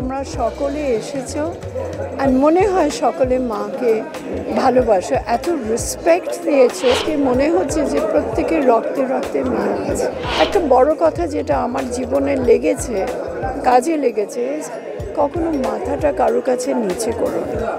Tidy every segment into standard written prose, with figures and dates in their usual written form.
তোমরা সকলে এসেছো আর মনে হয় সকলে মাকে ভালোবাসো, এত রেসপেক্ট দিয়েছো কি মনে হচ্ছে যে প্রত্যেকের রক্তে রক্তে মা আছে। একটা বড় কথা যেটা আমার জীবনে লেগেছে, কাজে লেগেছে, কখনো মাথাটা কারো কাছে নিচে করো না।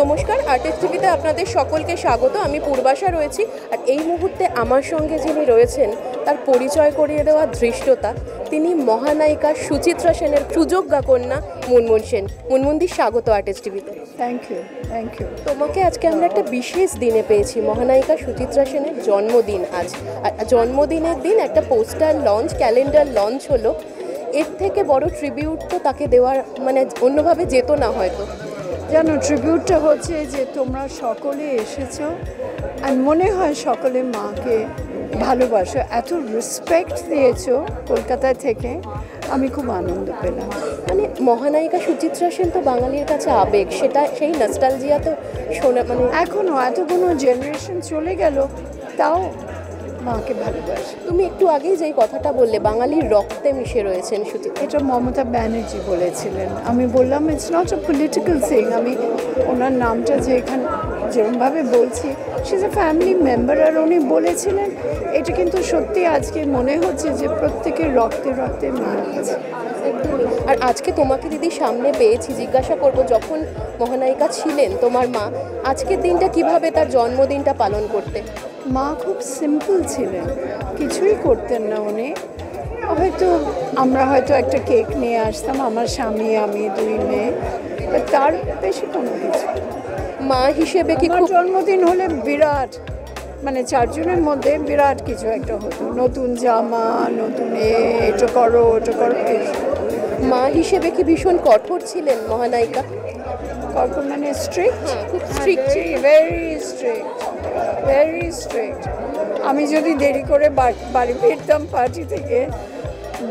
নমস্কার, আর্টিস্ট টিভিতে আপনাদের সকলকে স্বাগত। আমি পূর্বাশা রয়েছি, আর এই মুহূর্তে আমার সঙ্গে যিনি রয়েছেন তার পরিচয় করিয়ে দেওয়া ধৃষ্টতা। তিনি মহানায়িকা সুচিত্রা সেনের সুযোগ্যা কন্যা মুনমুন সেন। মুনমুনদি, স্বাগত আর্টিস্ট টিভিতে। Thank you. তোমাকে আজকে আমরা একটা বিশেষ দিনে পেয়েছি। মহানায়িকা সুচিত্রা সেনের জন্মদিন আজ, আর জন্মদিনের দিন একটা পোস্টার লঞ্চ, ক্যালেন্ডার লঞ্চ হলো। এর থেকে বড় ট্রিবিউট তো তাকে দেওয়ার মানে অন্যভাবে যেত না হয়তো। জানো, ট্রিবিউটটা হচ্ছে যে তোমরা সকলে এসেছো আর মনে হয় সকলে মাকে ভালোবাসো, এত রেসপেক্ট দিয়েছো কলকাতায় থেকে, আমি খুব আনন্দ পেলাম। মানে মহানায়িকা সুচিত্রা সেন তো বাঙালির কাছে আবেগ, সেটা সেই নস্টালজিয়া তো শোনা, মানে এখনও এতগুলো জেনারেশন চলে গেল তাও মাকে ভালোবাসে। তুমি একটু আগেই যেই কথাটা বললে বাঙালির রক্তে মিশে রয়েছেন সুচিত্রা, এটা মমতা ব্যানার্জি বলেছিলেন। আমি বললাম it's not a political thing. আমি ওনার নামটা যে এখানে যেরকমভাবে বলছি, সে ইজ এ ফ্যামিলি মেম্বার, আর উনি বলেছিলেন এটা কিন্তু সত্যি আজকে মনে হচ্ছে যে প্রত্যেকের রক্তে রক্তে মা আছে। একদমই। আর আজকে তোমাকে দিদি সামনে পেয়েছি, জিজ্ঞাসা করব যখন মহানায়িকা ছিলেন তোমার মা, আজকের দিনটা কিভাবে তার জন্মদিনটা পালন করতে? মা খুব সিম্পল ছিলেন, কিছুই করতেন না উনি। আমরা হয়তো একটা কেক নিয়ে আসতাম, আমার স্বামী, আমি, দুই মেয়ে, তার বেশি কোনো কিছু। মা হিসেবে কি আমার খুব জন্মদিন হলে বিরাট, মানে চারজনের মধ্যে বিরাট কিছু একটা হতো, নতুন জামা, নতুন এটা করো ওটা করো। মা হিসেবে কি ভীষণ কঠোর ছিলেন মহানায়িকা? কখন মানে স্ট্রিক্ট, খুব strict ভেরি স্ট্রিক্ট। আমি যদি দেরি করে বাড়ি ফিরতাম পার্টি থেকে,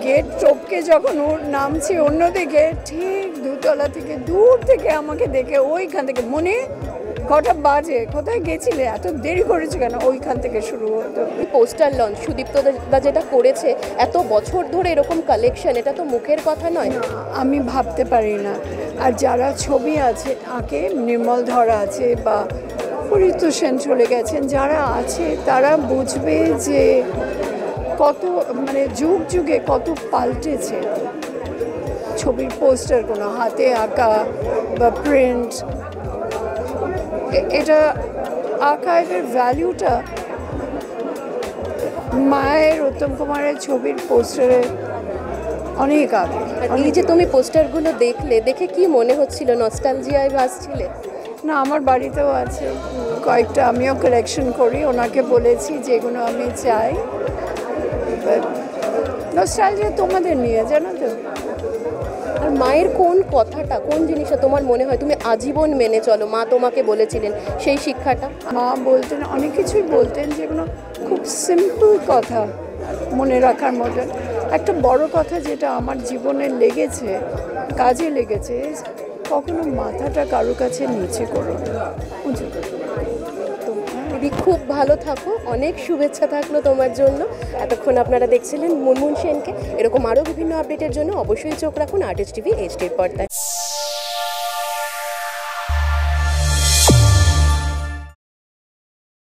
গেট টপকে যখন ওর নামছি অন্যদিকে, ঠিক দুতলা থেকে দূর থেকে আমাকে দেখে ওইখান থেকে, মনে কটা বাজে, কোথায় গেছিলে, এত দেরি করেছে কেন, ওইখান থেকে শুরু হতো। পোস্টার লঞ্চ সুদীপ্ত দা যেটা করেছে, এত বছর ধরে এরকম কালেকশন, এটা তো মুখের কথা নয়। আমি ভাবতে পারি না। আর যারা ছবি আছে আঁকে, নির্মল ধরা আছে বা পরিত সেন চলে গেছেন, যারা আছে তারা বুঝবে যে কত মানে যুগ যুগে কত পাল্টেছে ছবির পোস্টারগুলো, হাতে আঁকা বা প্রিন্ট। এটা আর্কাইভের ভ্যালুটা মায়ের, উত্তম কুমারের ছবির পোস্টারে অনেক আগে। এই যে তুমি পোস্টারগুলো দেখে কি মনে হচ্ছিল? নস্টালজিয়ায় ভাসছিলে? না, আমার বাড়িতেও আছে কয়েকটা, আমিও কালেকশন করি, ওনাকে বলেছি যেগুলো আমি চাই। নস্টালজিয়া তোমাদের নিয়ে, জানো তো। আর মায়ের কোন কথাটা, কোন জিনিসটা তোমার মনে হয় তুমি আজীবন মেনে চলো? মা তোমাকে বলেছিলেন সেই শিক্ষাটা? মা বলতেন, অনেক কিছুই বলতেন যেগুলো খুব সিম্পল কথা, মনে রাখার মতন। একটা বড় কথা যেটা আমার জীবনে লেগেছে, কাজে লেগেছে, কখনো মাথাটা কারো কাছে নিচে করো না। দিদি, খুব ভালো থাকো, অনেক শুভেচ্ছা থাকলো তোমার জন্য। এতক্ষণ আপনারা দেখছিলেন মুনমুন সেনকে। এরকম আরও বিভিন্ন আপডেটের জন্য অবশ্যই চোখ রাখুন আর্টিস্ট টিভি HD পর্দায়।